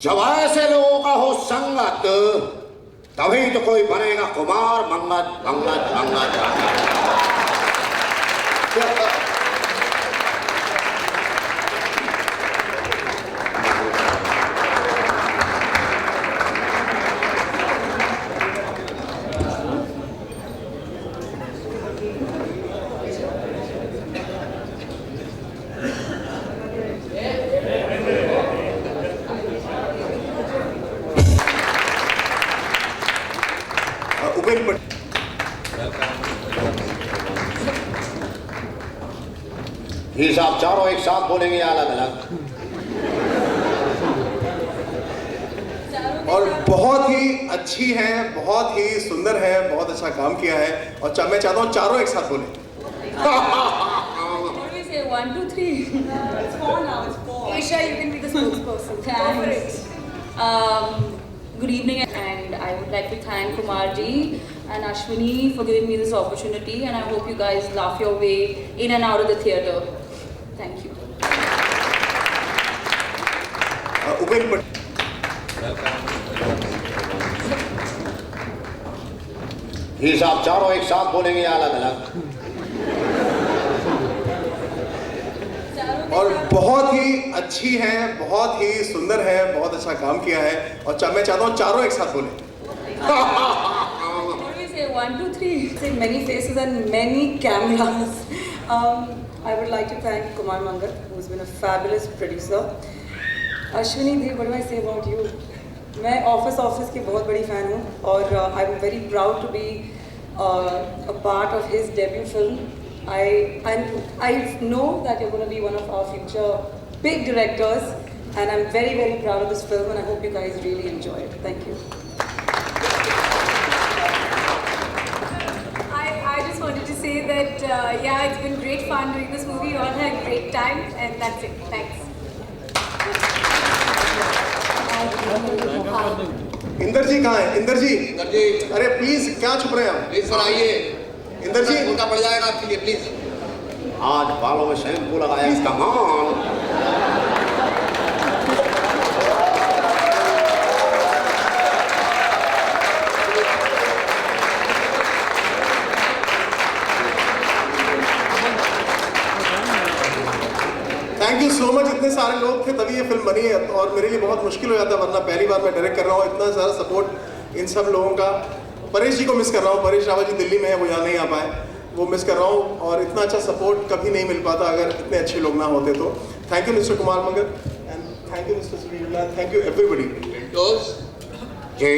जब ऐसे लोगों का हो संगत तभी तो कोई बनेगा कुमार मंगत मंगत मंगत ये साहब चारों एक साथ बोलेंगे अलग अलग और बहुत ही अच्छी है, बहुत ही सुंदर है, बहुत अच्छा काम किया है और मैं चाहता हूँ चारों एक साथ बोलें। What do we say? 1, 2, 3. It's 4 now. It's 4. Esha, you can be the spokesperson. Thanks. Good evening, and I would like to thank Kumarji and Ashwini for giving me this opportunity, and I hope you guys laugh your way in and out of the theatre. Thank you. ये साहब चारों एक साथ बोलेंगे अलग अलग और बहुत ही अच्छी है, बहुत ही सुंदर है, बहुत अच्छा काम किया है और मैं चाहता हूँ चारों एक साथ बोलें। What do we say? 1, 2, 3. Say many faces and many cameras. I would like to thank Kumar Mangal, who's been a fabulous producer. Ashwini Dev, what do I say about you? मैं ऑफिस की बहुत बड़ी fan हूँ और I am very proud to be a part of his debut film. I know that you're going to be one of our future big directors, and I'm very, very proud of this film, and I hope you guys really enjoy it. Thank you. I just wanted to say that yeah, it's been great fun doing this movie. We all had a great time, and that's it. Thanks. Inder ji कहाँ है? इंदर जी, अरे please क्या छुप रहे हैं आप? Please sir आइए। इंदर जी, उनका पड़ जाएगा आपके लिए, प्लीज। आज बालों में शैम्पू लगाया इसका मान। Thank you so much. इतने सारे लोग थे तभी ये फिल्म बनी है और मेरे लिए बहुत मुश्किल हो जाता है, वरना पहली बार मैं डायरेक्ट कर रहा हूँ। इतना सारा सपोर्ट इन सब लोगों का। परेश जी को मिस कर रहा हूँ, परेश रावत जी दिल्ली में है, वो यहाँ नहीं आ पाए, वो मिस कर रहा हूँ और इतना अच्छा सपोर्ट कभी नहीं मिल पाता अगर इतने अच्छे लोग ना होते तो। Thank you mister Kumar Mangal and thank you mister Sunil, thank you everybody. Ji